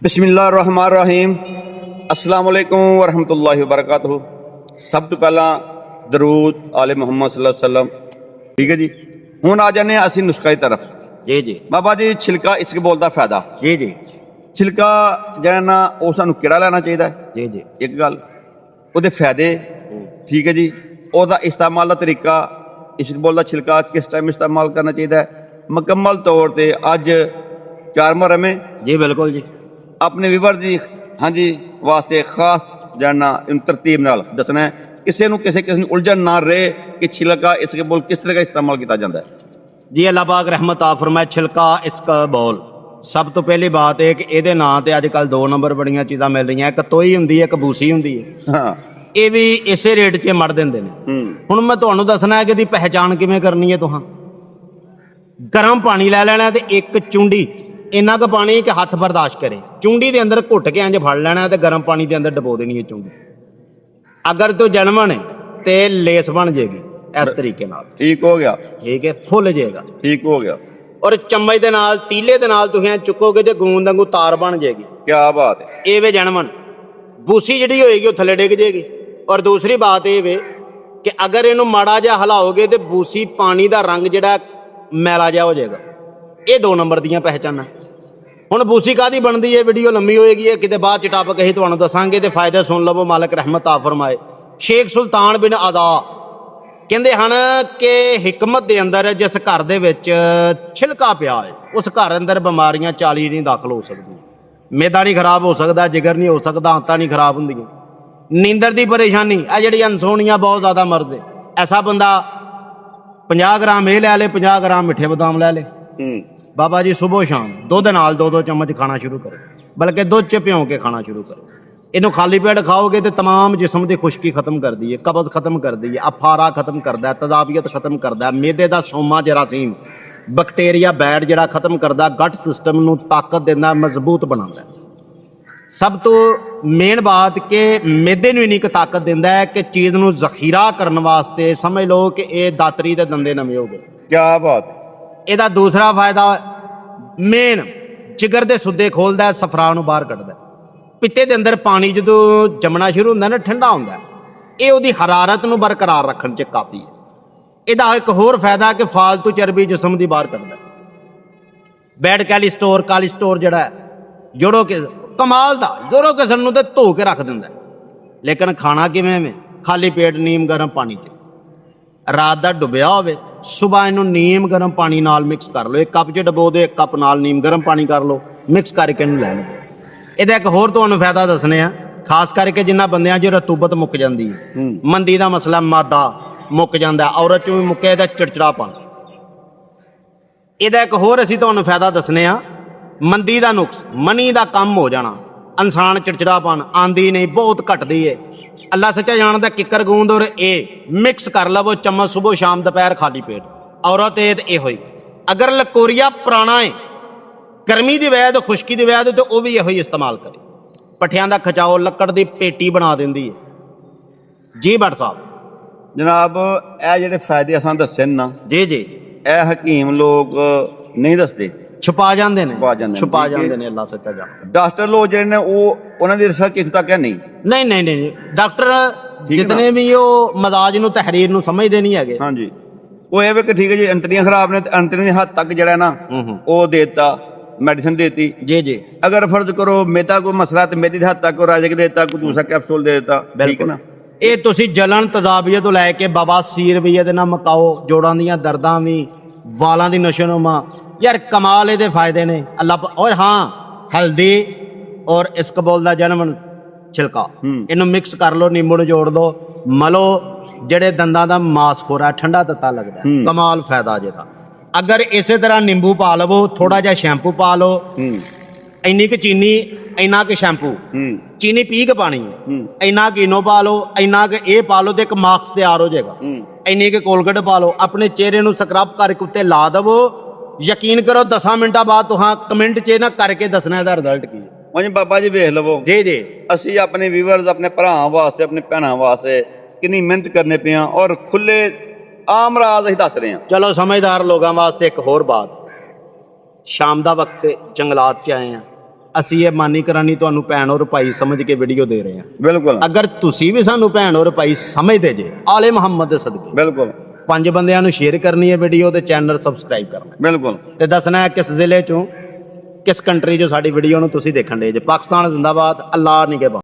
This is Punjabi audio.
बिस्मिल्लाहिर्रहमानिर्रहीम। अस्सलाम वालेकुम वरहमतुल्लाहि वबरकातुहू। सब तो पहला दरूद आले मुहम्मद सल्लल्लाहु अलैहि वसल्लम। ठीक है जी। हुण आ जाने असीं नुस्खे की तरफ। जी जी बाबा जी छिलका इस बोलदा फायदा। जी जी छिलका ਜਿਹੜਾ ਨਾ ਉਹ ਸਾਨੂੰ ਕਿਹੜਾ ਲੈਣਾ ਚਾਹੀਦਾ ਹੈ? जी जी ਇੱਕ ਗੱਲ ਉਹਦੇ ਫਾਇਦੇ। ਠੀਕ ਹੈ ਜੀ। ਉਹਦਾ ਇਸਤੇਮਾਲ ਦਾ ਤਰੀਕਾ, ਇਸਬਗੋਲ ਦਾ छिलका किस टाइम इस्तेमाल करना चाहिए मुकम्मल तौर पर अज 4 मुहर्रम है जी बिल्कुल जी। अपने विवर जी हाँ जी वास्ते खास जानना इन तरतीब नाल दसना है, किसी ਨੂੰ ਕਿਸੇ ਨੂੰ उलझन ना रहे कि छिलका इसके बोल किस तरह का इस्तेमाल किया जाता है। जी अल्लाह पाक रहमत आ फरमाए छिलका इसका बोल। सब तो पहली बात है कि ਇਹਦੇ ਨਾਂ ਤੇ ਅੱਜ ਕੱਲ 2 ਨੰਬਰ ਬੜੀਆਂ ਚੀਜ਼ਾਂ ਮਿਲ ਰਹੀਆਂ, ਇੱਕ ਤੋਈ ਹੁੰਦੀ ਹੈ, ਇੱਕ ਬੂਸੀ ਹੁੰਦੀ ਹੈ। ਹਾਂ ਇਹ ਵੀ ਇਸੇ ਰੇਟ 'ਚ ਮੜ ਦਿੰਦੇ ਨੇ। ਹੁਣ ਮੈਂ ਤੁਹਾਨੂੰ ਦੱਸਣਾ ਹੈ ਕਿ ਇਹਦੀ ਪਹਿਚਾਣ ਕਿਵੇਂ ਕਰਨੀ ਹੈ। ਤੁਹਾਂ ਗਰਮ ਪਾਣੀ ਲੈ ਲੈਣਾ ਤੇ ਇੱਕ ਚੁੰਡੀ ਇੰਨਾ ਕੁ ਪਾਣੀ ਕਿ ਹੱਥ ਬਰਦਾਸ਼ਤ ਕਰੇ, ਚੁੰਡੀ ਦੇ ਅੰਦਰ ਘੁੱਟ ਕੇ ਇੰਜ ਫੜ ਲੈਣਾ ਤੇ ਗਰਮ ਪਾਣੀ ਦੇ ਅੰਦਰ ਡਬੋ ਦੇਣੀ ਹੈ ਚੁੰਡੀ। ਅਗਰ ਤੂੰ ਜਨਮਣ ਤੇ ਲੇਸ ਬਣ ਜਾਏਗੀ ਇਸ ਤਰੀਕੇ ਨਾਲ। ठीक हो गया, ਠੀਕ ਹੈ, ਫੁੱਲ ਜਾਏਗਾ। ठीक हो गया। ਔਰ ਚਮਚ ਦੇ ਨਾਲ ਤੀਲੇ ਦੇ ਨਾਲ ਤੁਸੀਂ ਚੁੱਕੋਗੇ ਤੇ ਗੂੰਦ ਵਾਂਗੂ ਤਾਰ ਬਣ ਜਾਏਗੀ। क्या बात है। ਇਹ ਵੇ ਜਨਮਣ। ਬੂਸੀ ਜਿਹੜੀ ਹੋਏਗੀ ਉਹ ਥੱਲੇ ਡਿੱਗ ਜਾਏਗੀ। ਔਰ ਦੂਸਰੀ ਬਾਤ ਇਹ ਵੇ ਕਿ ਅਗਰ ਇਹਨੂੰ ਮਾੜਾ ਜਿਹਾ ਹਿਲਾਓਗੇ ਤੇ ਬੂਸੀ ਪਾਣੀ ਦਾ ਰੰਗ ਜਿਹੜਾ ਮੈਲਾ ਜਿਹਾ ਹੋ ਜਾਏਗਾ। ਇਹ 2 ਨੰਬਰ ਦੀਆਂ ਪਹਿਚਾਨਾਂ। ਹੁਣ ਬੂਸੀ ਕਾਹਦੀ ਬਣਦੀ ਹੈ, ਵੀਡੀਓ ਲੰਮੀ ਹੋਏਗੀ, ਇਹ ਕਿਤੇ ਬਾਅਦ ਚ ਟਾਪਕ ਅਸੀਂ ਤੁਹਾਨੂੰ ਦੱਸਾਂਗੇ ਤੇ ਫਾਇਦੇ ਸੁਣ ਲਵੋ। ਮਾਲਕ ਰਹਿਮਤ ਆ ਫਰਮਾਏ। ਸ਼ੇਖ ਸੁਲਤਾਨ ਬਿਨ ਅਦਾ ਕਹਿੰਦੇ ਹਨ ਕਿ ਹਿਕਮਤ ਦੇ ਅੰਦਰ ਜਿਸ ਘਰ ਦੇ ਵਿੱਚ ਛਿਲਕਾ ਪਿਆ ਹੈ ਉਸ ਘਰ ਅੰਦਰ ਬਿਮਾਰੀਆਂ 40 ਨਹੀਂ ਦਾਖਲ ਹੋ ਸਕਦੀਆਂ। ਮੈਦਾ ਨਹੀਂ ਖਰਾਬ ਹੋ ਸਕਦਾ, ਜਿਗਰ ਨਹੀਂ ਹੋ ਸਕਦਾ, ਆਂਤਾਂ ਨਹੀਂ ਖਰਾਬ ਹੁੰਦੀਆਂ। ਨੀਂਦਰ ਦੀ ਪਰੇਸ਼ਾਨੀ, ਆ ਜਿਹੜੀ ਅਨਸੋਣੀਆਂ ਬਹੁਤ ਜ਼ਿਆਦਾ ਮਰਦੇ, ਐਸਾ ਬੰਦਾ 50 ਗ੍ਰਾਮ ਇਹ ਲੈ ਲੇ, 50 ਗ੍ਰਾਮ ਮਿੱਠੇ ਬਦਾਮ ਲੈ ਲੇ। ਬਾਬਾ ਜੀ ਸੁਬਹ ਸ਼ਾਮ ਦੁੱਧ ਨਾਲ 2-2 ਚਮਚ ਖਾਣਾ ਸ਼ੁਰੂ ਕਰੋ, ਬਲਕਿ ਦੁੱਧ 'ਚ ਭਿਉਂ ਕੇ ਖਾਣਾ ਸ਼ੁਰੂ ਕਰੋ। ਇਹਨੂੰ ਖਾਲੀ ਪੇਟ ਖਾਓਗੇ ਤੇ तमाम जिस्म ਦੀ ਖੁਸ਼ਕੀ ਖਤਮ ਕਰਦੀ ਹੈ, ਕਬਜ਼ ਖਤਮ ਕਰਦੀ ਹੈ, ਅਫਾਰਾ ਖਤਮ ਕਰਦਾ ਹੈ, ਤਜ਼ਾਬੀਅਤ ਖਤਮ ਕਰਦਾ ਹੈ, ਮੈਦੇ ਦਾ ਸੋਮਾ ਜਰਾਸੀਮ ਬੈਕਟੀਰੀਆ ਬੈਡ ਜਿਹੜਾ ਖਤਮ ਕਰਦਾ, ਗਟ ਸਿਸਟਮ ਨੂੰ ਤਾਕਤ ਦਿੰਦਾ, ਮਜ਼ਬੂਤ ਬਣਾਉਂਦਾ। ਸਭ ਤੋਂ ਮੇਨ ਬਾਤ ਕਿ ਮੈਦੇ ਨੂੰ ਇੰਨੀ ਕੁ ਤਾਕਤ ਦਿੰਦਾ ਹੈ ਕਿ ਚੀਜ਼ ਨੂੰ ਜ਼ਖੀਰਾ ਕਰਨ ਵਾਸਤੇ ਸਮਝ ਲਓ ਕਿ ਇਹ ਦਾਤਰੀ ਦੇ ਦੰਦੇ ਨਵੇਂ ਹੋ ਗਏ। क्या बात। ਇਹਦਾ ਦੂਸਰਾ ਫਾਇਦਾ ਮੇਨ ਜਿਗਰ ਦੇ ਸੁੱਦੇ ਖੋਲਦਾ ਹੈ, ਸਫਰਾ ਨੂੰ ਬਾਹਰ ਕੱਢਦਾ। ਪਿੱਤੇ ਦੇ ਅੰਦਰ ਪਾਣੀ ਜਦੋਂ ਜੰਮਣਾ ਸ਼ੁਰੂ ਹੁੰਦਾ ਨਾ, ਠੰਡਾ ਹੁੰਦਾ, ਇਹ ਉਹਦੀ ਹਰਾਰਤ ਨੂੰ ਬਰਕਰਾਰ ਰੱਖਣ 'ਚ ਕਾਫੀ ਹੈ। ਇਹਦਾ ਇੱਕ ਹੋਰ ਫਾਇਦਾ ਕਿ ਫਾਲਤੂ ਚਰਬੀ ਜਿਸਮ ਦੀ ਬਾਹਰ ਕੱਢਦਾ। ਬੈਡ ਕੋਲੇਸਟ੍ਰੋਲ ਜਿਹੜਾ ਹੈ ਜੋੜੋ ਕਿ ਕਮਾਲ ਦਾ, ਜੋੜੋ ਕਿਸਮ ਨੂੰ ਤੇ ਧੋ ਕੇ ਰੱਖ ਦਿੰਦਾ। ਲੇਕਿਨ ਖਾਣਾ ਕਿਵੇਂ ਵੇ? ਖਾਲੀ ਪੇਟ ਨੀਮ ਗਰਮ ਪਾਣੀ 'ਚ ਰਾਤ ਦਾ ਡੁੱਬਿਆ ਹੋਵੇ, ਸੁਬਾਹ ਇਹਨੂੰ ਨੀਮ ਗਰਮ ਪਾਣੀ ਨਾਲ ਮਿਕਸ ਕਰ ਲਓ। 1 ਕੱਪ 'ਚ ਡਬੋ ਦੇ, 1 ਕੱਪ ਨਾਲ ਨੀਮ ਗਰਮ ਪਾਣੀ ਕਰ ਲਓ, ਮਿਕਸ ਕਰਕੇ ਇਹਨੂੰ ਲੈ ਲਓ। ਇਹਦਾ ਇੱਕ ਹੋਰ ਤੁਹਾਨੂੰ ਫਾਇਦਾ ਦੱਸਣੇ ਆ, ਖਾਸ ਕਰਕੇ ਜਿਨ੍ਹਾਂ ਬੰਦਿਆਂ 'ਚ ਰਤੂਬਤ ਮੁੱਕ ਜਾਂਦੀ ਹੈ, ਮੰਦੀ ਦਾ ਮਸਲਾ, ਮਾਦਾ ਮੁੱਕ ਜਾਂਦਾ, ਔਰਤ 'ਚ ਵੀ ਮੁੱਕਿਆ, ਇਹਦਾ ਚਿੜਚਿੜਾਪਣ। ਇਹਦਾ ਇੱਕ ਹੋਰ ਅਸੀਂ ਤੁਹਾਨੂੰ ਫਾਇਦਾ ਦੱਸਣੇ ਆ, ਮੰਦੀ ਦਾ ਨੁਕਸ, ਮਨੀ ਦਾ ਕੰਮ ਹੋ ਜਾਣਾ, ਇਨਸਾਨ ਚਿੜਚਿੜਾਪਣ ਆਂਦੀ ਨਹੀਂ, ਬਹੁਤ ਘਟਦੀ ਹੈ। ਅੱਲਾ ਸੱਚਾ ਜਾਣਦਾ। ਕਿੱਕਰ ਗੂੰਦ ਔਰ ਇਹ ਮਿਕਸ ਕਰ ਲਵੋ ਚਮਚ, ਸੁਬਹ ਸ਼ਾਮ ਦੁਪਹਿਰ ਖਾਲੀ ਪੇਟ। ਔਰਤ ਇਹ ਤੇ ਇਹੋ ਹੀ। ਅਗਰ ਲਕੋਰੀਆ ਪੁਰਾਣਾ ਹੈ, ਗਰਮੀ ਦੀ ਵਜ੍ਹਾ ਤੋਂ, ਖੁਸ਼ਕੀ ਦੀ ਵਜ੍ਹਾ ਤੋਂ, ਉਹ ਵੀ ਇਹੋ ਹੀ ਇਸਤੇਮਾਲ ਕਰੇ। ਪੱਠਿਆਂ ਦਾ ਖਚਾਓ, ਲੱਕੜ ਦੀ ਪੇਟੀ ਬਣਾ ਦਿੰਦੀ ਹੈ। ਜੀ ਭੱਟ ਸਾਹਿਬ जनाब ਇਹ ਜਿਹੜੇ ਫਾਇਦੇ ਅਸਾਂ ਦੱਸੇ ਨੇ ਨਾ, ਜੀ ਜੀ, ਇਹ ਹਕੀਮ ਲੋਕ ਨਹੀਂ ਦੱਸਦੇ, ਛੁਪਾ ਜਾਂਦੇ ਨੇ, ਛੁਪਾ ਜਾਂਦੇ ਨੇ। ਅੱਲਾ ਸੱਚਾ ਜਾਣਦਾ। ਡਾਕਟਰ ਲੋਕ ਜਿਹੜੇ ਨੇ ਉਹ ਉਹਨਾਂ ਦੀ ਰਿਸਰਚ ਇੱਥੋਂ ਤੱਕ ਹੈ ਨਹੀਂ। ਨਹੀਂ ਡਾਕਟਰ ਜਿਤਨੇ ਵੀ ਉਹ ਮਜ਼ਾਜ ਨੂੰ, ਤਹਿਰੀਰ ਨੂੰ ਸਮਝਦੇ ਨਹੀਂ ਹੈਗੇ। ਹਾਂਜੀ, ਉਹ ਇਹ ਵੇ ਕਿ ਠੀਕ ਹੈ ਜੀ ਅੰਤਰੀਆਂ ਖਰਾਬ ਨੇ ਤੇ ਅੰਤਰੀਆਂ ਦੇ ਹੱਦ ਤੱਕ ਜਿਹੜਾ ਨਾ ਉਹ ਦੇਤਾ, ਮੈਡੀਸਨ ਦੇਤੀ। ਜੀ ਜੀ, ਅਗਰ ਫਰਜ਼ ਕਰੋ ਮੈਦਾ ਕੋਈ ਮਸਲਾ ਤੇ ਮੈਦੇ ਦੇ ਹੱਦ ਤੱਕ ਰਾਜਕ ਦੇਤਾ, ਕੋਈ ਦੂਸਰਾ ਕੈਪਸੂਲ ਦੇ ਦਿੱਤਾ। ਠੀਕ ਹੈ ਨਾ। ਇਹ ਤੁਸੀਂ ਜਲਣ ਤਜ਼ਾਬੀਅਤ ਤੋਂ ਲੈ ਕੇ ਬਾਬਾ ਸੀਰ ਵੀ ਇਹਦੇ ਨਾਲ ਮਕਾਓ, ਜੋੜਾਂ ਦੀਆਂ ਦਰਦਾਂ ਵੀ, ਵਾਲਾਂ ਦੀ ਨਸ਼ੋਨੁਮਾ, ਯਾਰ ਕਮਾਲ ਇਹਦੇ ਫਾਇਦੇ ਨੇ। ਅੱਲਾ ਔਰ ਹਾਂ, ਹਲਦੀ ਔਰ ਇਸਕਬੋਲ ਦਾ ਜਨਮ ਛਿਲਕਾ, ਇਹਨੂੰ ਮਿਕਸ ਕਰ ਲਓ, ਨਿੰਬੂ ਨੂੰ ਜੋੜ ਦੋ, ਮਲੋ। ਜਿਹੜੇ ਦੰਦਾਂ ਦਾ ਮਾਸ ਖੋਰਾ, ਠੰਡਾ ਤੱਤਾ ਲੱਗਦਾ, ਕਮਾਲ ਫਾਇਦਾ ਜਿਹਦਾ। ਅਗਰ ਇਸੇ ਤਰ੍ਹਾਂ ਨਿੰਬੂ ਪਾ ਲਵੋ, ਥੋੜਾ ਜਿਹਾ ਸ਼ੈਂਪੂ ਪਾ ਲਓ, ਇੰਨੀ ਕੁ ਚੀਨੀ, ਇੰਨਾ ਕੁ ਸ਼ੈਂਪੂ, ਚੀਨੀ ਪੀ ਕੇ ਪਾਣੀ, ਇੰਨਾ ਕੁ ਇਨੋ ਪਾ ਲਓ, ਇੰਨਾ ਕੁ ਇਹ ਪਾ ਲਓ ਤੇ ਇੱਕ ਮਾਸਕ ਤਿਆਰ ਹੋ ਜਾਏਗਾ। ਇੰਨੀ ਕੁ ਕੋਲਗੇਟ ਪਾ ਲਓ, ਆਪਣੇ ਚਿਹਰੇ ਨੂੰ ਸਕਰਬ ਕਰਕੇ ਉੱਤੇ ਲਾ ਦੇਵੋ। ਯਕੀਨ ਕਰੋ 10 ਮਿੰਟਾਂ ਬਾਅਦ ਤੁਹਾਂ ਕਮੈਂਟ 'ਚ ਨਾ ਕਰਕੇ ਦੱਸਣਾ ਇਹਦਾ ਰਿਜ਼ਲਟ ਕੀ ਹੈ। ਹਾਂਜੀ ਬਾਬਾ ਜੀ ਵੇਖ ਲਵੋ। ਜੀ ਜੀ, ਅਸੀਂ ਆਪਣੇ ਵੀਵਰਸ, ਆਪਣੇ ਭਰਾਵਾਂ ਵਾਸਤੇ, ਆਪਣੇ ਭੈਣਾਂ ਵਾਸਤੇ ਕਿੰਨੀ ਮਿਹਨਤ ਕਰਨੇ ਪਏ ਹਾਂ ਔਰ ਖੁੱਲੇ ਆਮ ਰਾਜ਼ ਅਸੀਂ ਦੱਸ ਰਹੇ ਹਾਂ। ਚਲੋ ਸਮਝਦਾਰ ਲੋਕਾਂ ਵਾਸਤੇ ਇੱਕ ਹੋਰ ਬਾਤ, ਸ਼ਾਮ ਦਾ ਵਕਤ ਜੰਗਲਾਤ 'ਚ ਆਏ ਹਾਂ, ਅਸੀਂ ਇਹ ਮਾਨੀ ਕਰਾਨੀ ਤੁਹਾਨੂੰ ਭੈਣ ਔਰ ਭਾਈ ਸਮਝ ਕੇ ਵੀਡੀਓ ਦੇ ਰਹੇ ਹਾਂ। ਬਿਲਕੁਲ ਅਗਰ ਤੁਸੀਂ ਵੀ ਸਾਨੂੰ ਭੈਣ ਔਰ ਭਾਈ ਸਮਝਦੇ ਜੇ ਆਲੇ ਮੁਹੰਮਦ ਦੇ ਸਦਕੇ ਬਿਲਕੁਲ 5 ਬੰਦਿਆਂ ਨੂੰ ਸ਼ੇਅਰ ਕਰਨੀ ਹੈ ਵੀਡੀਓ ਤੇ ਚੈਨਲ ਸਬਸਕ੍ਰਾਈਬ ਕਰਨਾ ਬਿਲਕੁਲ ਤੇ ਦੱਸਣਾ ਹੈ ਕਿਸ ਜ਼ਿਲ੍ਹੇ ਚੋਂ ਕਿਸ ਕੰਟਰੀ ਚੋਂ ਸਾਡੀ ਵੀਡੀਓ ਨੂੰ ਤੁਸੀਂ ਦੇਖਣ ਦੇ ਜੇ। ਪਾਕਿਸਤਾਨ ਜ਼ਿੰਦਾਬਾਦ, ਅੱਲਾਹ ਨਿਗਹਿਬਾਨ।